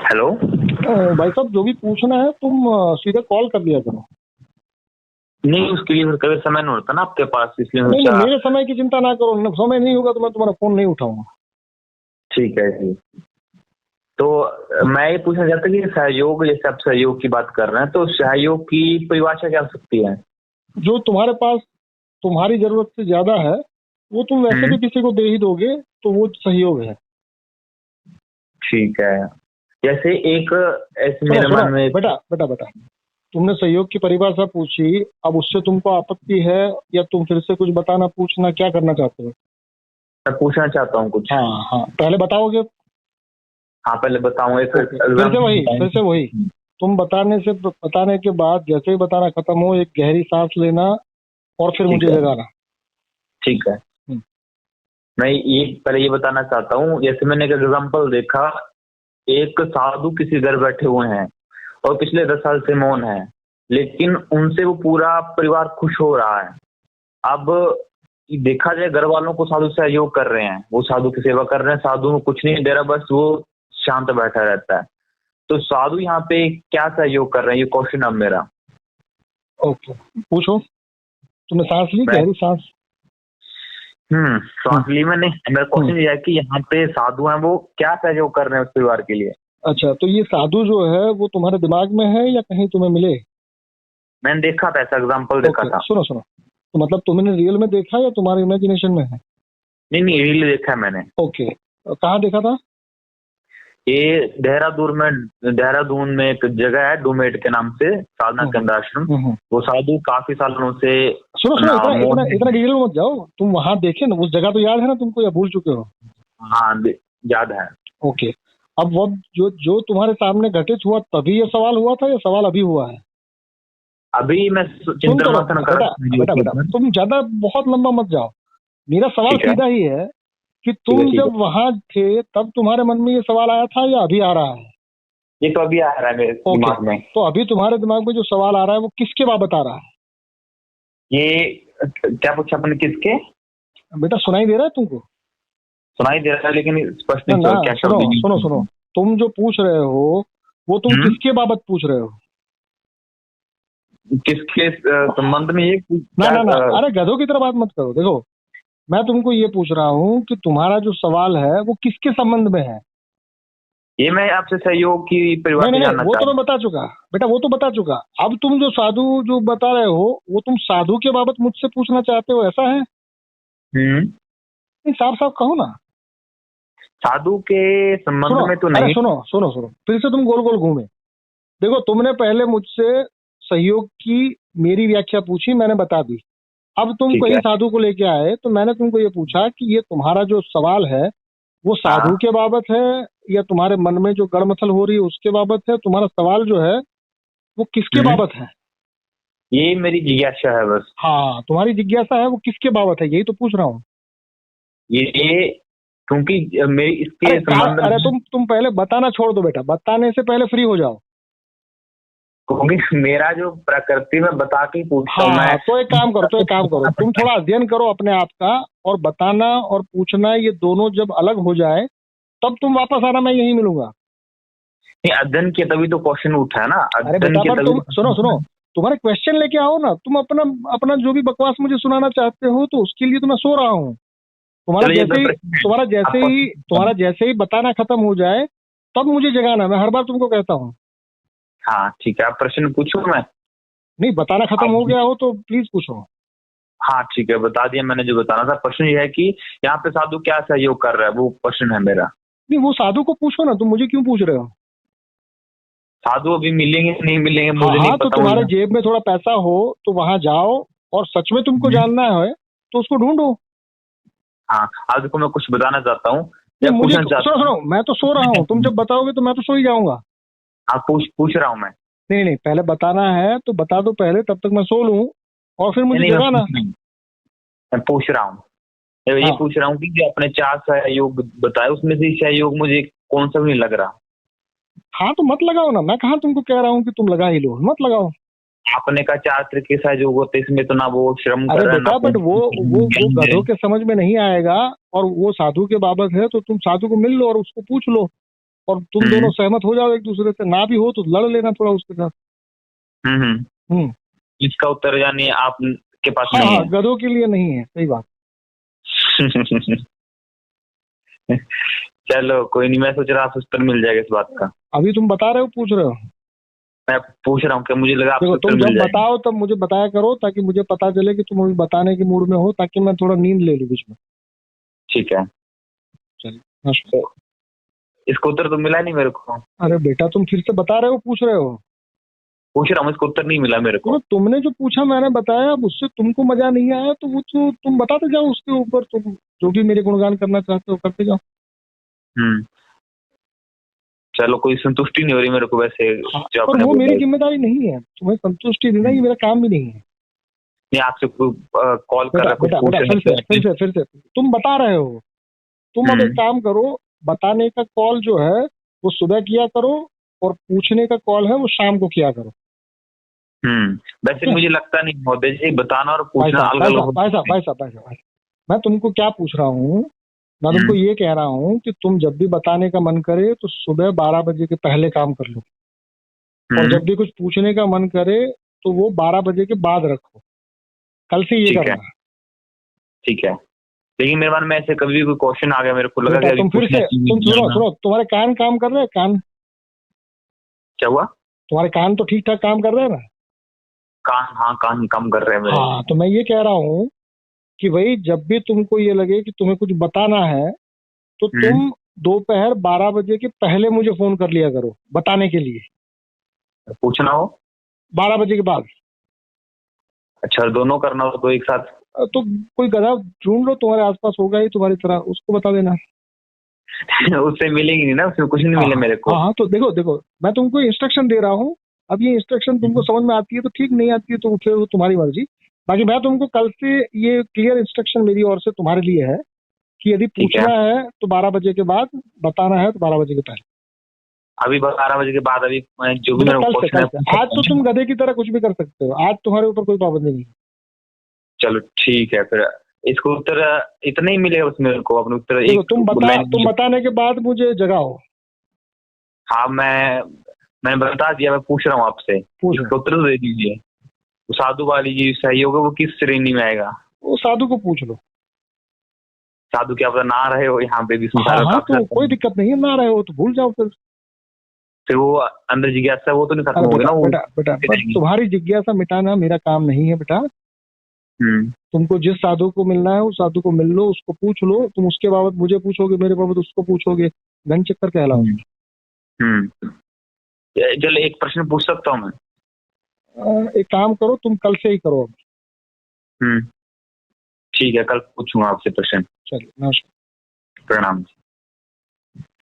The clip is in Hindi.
हेलो। भाई साहब, जो भी पूछना है तुम सीधे कॉल कर लिया करो। नहीं, उसके लिए फिर कभी समय नहीं होता ना आपके पास, इसलिए नहीं नहीं, सोचा। मेरे समय की चिंता ना करो, समय नहीं होगा तो मैं तुम्हारा फोन नहीं उठाऊंगा। ठीक है जी। तो मैं ये पूछना चाहता कि सहयोग, जैसे आप सहयोग की बात कर रहे हैं, तो सहयोग की परिभाषा क्या हो सकती है? जो तुम्हारे पास तुम्हारी जरूरत से ज्यादा है वो तुम वैसे हम्म। भी किसी को दे ही दोगे, तो वो सहयोग है। ठीक है। जैसे एक, ऐसे सुनो मेरे सुनो, मन में। बेटा बेटा बेटा, तुमने सहयोग की परिभाषा पूछी, अब उससे तुमको आपत्ति है या तुम फिर से कुछ बताना पूछना क्या करना चाहते हो? मैं पूछना चाहता हूँ कुछ। हाँ हाँ, पहले बताओगे। हाँ, पहले बताऊँ एक ओके, एग्जाम्पल फिर से वही। बताऊँ। तुम बताने के बाद जैसे ही बताना खत्म हो, एक गहरी सांस लेना और फिर ठीक मुझे है। जगाना। ठीक है। हम्म, मैं ये पहले ये बताना चाहता हूँ, जैसे मैंने एक एग्जाम्पल देखा। एक साधु किसी घर बैठे हुए हैं और पिछले 10 साल से मौन है, लेकिन उनसे वो पूरा परिवार खुश हो रहा है। अब देखा जाए, घर वालों को साधु सहयोग कर रहे हैं, वो साधु की सेवा कर रहे हैं, साधु को कुछ नहीं दे रहा, बस वो शांत बैठा रहता है। तो साधु यहाँ पे क्या सहयोग कर रहे हैं, ये क्वेश्चन अब मेरा। ओके, पूछो। तुमने सांस ली, मैं गहरी सांस? हम्म श्वास ली मैंने। मेरा हम्म। क्वेश्चन ये है कि यहाँ पे साधु हैं, वो क्या सहयोग कर रहे हैं उस परिवार के लिए? अच्छा, तो ये साधु जो है वो तुम्हारे दिमाग में है या कहीं तुम्हें मिले? मैंने देखा था, ऐसा एग्जाम्पल देखा ओके, था। सुनो सुनो, तो मतलब तुमने रियल में देखा या तुम्हारे इमेजिनेशन में है? नहीं नहीं, रील देखा है मैंने। ओके, कहाँ देखा था? ये देहरादून में एक जगह है, डूमेट के नाम से, साधना केंद्र आश्रम। हम्म। वो साधु काफी सालों से सुनो सुनो, इतना इतना मौन इतना है। डिटेल में मत जाओ। तुम वहां देखे ना, उस जगह तो याद है ना तुमको या भूल चुके हो? हाँ, याद है। ओके, अब वो जो जो तुम्हारे सामने घटित हुआ तभी ये सवाल हुआ था या सवाल अभी हुआ है? अभी मैं सुन तो चिंतन लो मंथन कर बेटा, रहा बेटा बेटा, था। तुम ज्यादा बहुत लंबा मत जाओ। मेरा सवाल ठीक है। सीधा ही है कि ठीक है। तुम ठीक है। जब वहां थे तब तुम्हारे मन में ये सवाल आया था या अभी आ रहा है? ये तो अभी आ रहा है मेरे ओके, दिमाग में। तो अभी तुम्हारे दिमाग में जो सवाल आ रहा है वो किसके बाबत आ रहा है? ये क्या पूछा आपने, किसके? बेटा, सुनाई दे रहा है तुमको? सुनाई दे रहा है, लेकिन स्पष्ट ना नहीं ना, क्या सुनो शब्द यूज सुनो सुनो, करते तुम जो पूछ रहे हो वो तुम हैं। किसके बाबत पूछ रहे हो? किसके संबंध में, ये ना क्या ना ना, अरे गधों की तरह बात मत करो। देखो, मैं तुमको ये पूछ रहा हूँ कि तुम्हारा जो सवाल है वो किसके संबंध में है? ये मैं आपसे सहयोग की नहीं परिभाषा नहीं नहीं, जानना वो चाह तो रहा मैं बता चुका। बेटा, वो तो बता चुका। अब तुम जो साधु जो बता रहे हो वो तुम साधु के बाबत मुझसे पूछना चाहते हो, ऐसा है? हूँ। नहीं, साफ साफ कहो ना। साधु के संबंध सुनो, में तो अरे नहीं। सुनो सुनो सुनो, फिर से तुम गोल गोल घूमे। देखो, तुमने पहले मुझसे सहयोग की मेरी व्याख्या पूछी, मैंने बता दी। अब तुम ठीक कहीं है। साधु को लेके आए तो मैंने तुमको ये पूछा कि ये तुम्हारा जो सवाल है वो साधु हाँ। के बाबत है या तुम्हारे मन में जो गड़मथल हो रही है उसके बाबत है? तुम्हारा सवाल जो है वो किसके हम्म। बाबत है? ये मेरी जिज्ञासा है बस। हाँ, तुम्हारी जिज्ञासा है वो किसके बाबत है, यही तो पूछ रहा हूँ। ये क्योंकि मेरी अरे इसके संबंध अरे, में, तुम पहले बताना छोड़ दो बेटा, बताने से पहले फ्री हो जाओ। क्योंकि मेरा जो प्रकृति में बता के ही पूछता हूँ हाँ मैं। हाँ, तो एक काम करो, तुम थोड़ा अध्ययन करो अपने आप का। और बताना और पूछना ये दोनों जब अलग हो जाए तब तुम वापस आना, मैं यहीं मिलूंगा। नहीं, अध्ययन किया तभी तो क्वेश्चन उठा है ना, अरे अध्ययन बेटा, किया पर तभी तुम सुनो सुनो, तुम्हारे क्वेश्चन लेके आओ ना। तुम अपना अपना जो भी बकवास मुझे सुनाना चाहते हो तो उसके लिए तो मैं सो रहा हूँ। तुम्हारा चलो, ये जैसे ही प्रश्न है तुम्हारा जैसे आपको। ही तुम्हारा जैसे ही बताना खत्म हो जाए तब मुझे जगाना, मैं हर बार तुमको कहता हूँ। हाँ ठीक है, आप प्रश्न पूछो। मैं नहीं, बताना खत्म हो आप गया हो तो प्लीज पूछो। हाँ ठीक है, बता दिया मैंने जो बताना था। प्रश्न ये है कि यहाँ पे साधु क्या सहयोग कर रहा है, वो प्रश्न है मेरा। नहीं, वो साधु को पूछो ना, तुम मुझे क्यों पूछ रहे हो? साधु अभी मिलेंगे नहीं मिलेंगे हाँ मुझे नहीं हाँ, तो पता, तुम्हारे मुझे। जेब में थोड़ा पैसा हो तो वहां जाओ, और सच में तुमको हम्म। जानना है तो उसको ढूंढो। हाँ, अब देखो, मैं कुछ बताना चाहता हूँ नहीं, या मुझे पूछना सुनो चाहता हूँ। सुनो, मैं तो सो रहा हूँ। तुम जब बताओगे तो मैं तो सो ही जाऊंगा। हाँ, पूछ रहा हूँ मैं। नहीं नहीं, पहले बताना है तो बता दो पहले, तब तक मैं सो लूं और फिर नहीं मुझे नहीं, जगाना। मैं पूछ रहा हूँ। ये हाँ पूछ रहा हूँ कि जो अपने 4 सहयोग बताए उसमें से सहयोग मुझे कौन सा भी नहीं लग रहा। हाँ, तो मत लगाओ ना। मैं कहाँ तुमको कह रहा हूँ कि तुम लगा ही लो, मत लगाओ। आपने का 4 तरीके सहयोग होते, इसमें तो ना वो श्रम कर अरे रहा है, ना बेटा, बट वो ज्ञान दे रहे गधों हैं। के समझ में नहीं आएगा। और वो साधु के बाबत है तो तुम साधु को मिल लो और उसको पूछ लो। और तुम दोनों सहमत हो जाओ एक दूसरे से, ना भी हो तो लड़ लेना थोड़ा उसके साथ। हम्म। इसका उत्तर यानी आप के पास हाँ नहीं हाँ, है। गधों के लिए नहीं है, सही बात। चलो कोई नहीं, मैं सोच रहा आपसे उत्तर मिल जाएगा इस बात का। अभी तुम बता रहे हो, पूछ रहे हो? मैं पूछ रहा हूँ कि मुझे लगा आपसे देखो, उत्तर तुम मिल जब जाएगा। बताओ तब मुझे बताया करो, ताकि मुझे पता चले कि तुम अभी बताने के मूड में हो, ताकि मैं थोड़ा नींद ले लूँ बीच में। ठीक है। चलिए, नमस्कार। तो इसका उत्तर तो मिला नहीं मेरे को। अरे बेटा, तुम फिर से बता रहे हो, पूछ रहे हो? पूछ रहा हूँ, इसका उत्तर नहीं मिला मेरे तो को। तुमने जो पूछा मैंने बताया, अब उससे तुमको मजा नहीं आया तो वो तो तुम बताते जाओ उसके ऊपर, तुम जो भी मेरे गुणगान करना चाहते हो करते जाओ। हम्म। चलो, कोई संतुष्टि नहीं हो रही मेरे को वैसे हाँ, जो पर आपने वो बोला। मेरी जिम्मेदारी नहीं है तुम्हें संतुष्टि देना, ये मेरा काम भी नहीं है। नहीं, आपसे कोई कॉल कर बेटा रहा है, कुछ बेटा पूछ बेटा, रहे फिर हैं से तो फिर से फिर से तुम बता रहे हो। तुम अब एक काम करो, बताने का कॉल जो है वो सुबह किया करो, और पूछने का कॉल है वो शाम को किया करो। वैसे मुझे लगता नहीं महोदय जी, बताना और भाई पूछना साहब अलग भाई अलग साहब होता भाई साहब है। भाई साहब भाई साहब भाई साहब, मैं तुमको क्या पूछ रहा हूँ? मैं तुमको ये कह रहा हूँ कि तुम जब भी बताने का मन करे तो सुबह 12 बजे के पहले काम कर लो, और जब भी कुछ पूछने का मन करे तो वो 12 बजे के बाद रखो। कल से ये ठीक है। करना। ठीक है, लेकिन मेरे मन में ऐसे कभी भी कोई क्वेश्चन आ गया, मेरे को लगा कि बेटा अभी तुम फिर पूछना से, चाहिए तुम सुनो जानना। सुनो, तुम्हारे कान काम कर रहे हैं? कान, क्या हुआ? तुम्हारे कान तो ठीक ठाक काम कर रहे हैं ना? कान, हाँ कान कम कर रहे हैं मेरे। हाँ, तो मैं ये कह रहा हूँ कि भाई जब भी तुमको ये लगे कि तुम्हें कुछ बताना है, तो हम्म। तुम दोपहर 12 बजे के पहले मुझे फोन कर लिया करो बताने के लिए। पूछना हो? 12 बजे के बाद। अच्छा, दोनों करना हो तो एक साथ? तो कोई गधा ढूंढ लो, तुम्हारे आसपास होगा ही तुम्हारी तरह, उसको बता देना। उससे मिलेंगी नहीं ना, उसमें कुछ नहीं हाँ मिले हाँ मेरे को। हाँ हाँ, तो देखो देखो, मैं तुमको इंस्ट्रक्शन दे रहा हूँ। अब ये इंस्ट्रक्शन तुमको समझ में आती है तो ठीक, नहीं आती है तो फिर वो तुम्हारी मर्जी। बाकी मैं तुमको कल से ये क्लियर इंस्ट्रक्शन मेरी ओर से तुम्हारे लिए है कि यदि ठीक है। पूछना है तो 12 बजे के बाद, बताना है तो 12 बजे के पहले। अभी 12 बजे के बाद, अभी जो भी बेटा मेरे को कल से, क्वेश्चन कल है से पूछ आज सकता तो हूँ। तुम गधे की तरह कुछ भी कर सकते हो, आज तुम्हारे ऊपर कोई पाबंदी नहीं है। चलो ठीक है, फिर इसको उत्तर इतना ही मिलेगा बस मेरे को, अपने उत्तर देखो, एक लाइन तुम में। बताने के बाद मुझे जगाओ। हाँ, मैंने बता दिया, मैं पूछ रहा हूँ आपसे, पूछो। इसका उत्तर तो दे दीजिए। वो साधु वाली जी सही होगा, वो किस श्रेणी में आएगा? वो साधु को पूछ लो। साधु क्या पता ना रहे हो यहाँ पे भी, हाँ संसार में हाँ, काफी तो सारे कोई दिक्कत नहीं है, ना रहे हो तो भूल जाओ फिर। फिर वो अंदर जिज्ञासा वो तो नहीं खत्म अरे होगी बेटा ना, वो बेटा बेटा, पर रहेगी। तुम्हारी जिज्ञासा मिटाना मेरा काम नहीं है बेटा। हम्म। तुमको जिस साधु को मिलना है उस साधु को मिल लो, उसको पूछ लो। तुम उसके बाबत मुझे पूछोगे, मेरे बाबत उसको पूछोगे, घन चक्कर कहलाओ। हम्म। हम्म। चलो, एक प्रश्न पूछ सकता हूँ मैं? एक काम करो, तुम कल से ही करो अब। हम्म। ठीक है, कल पूछूंगा आपसे प्रश्न। चलिए, नमस्कार। प्रणाम।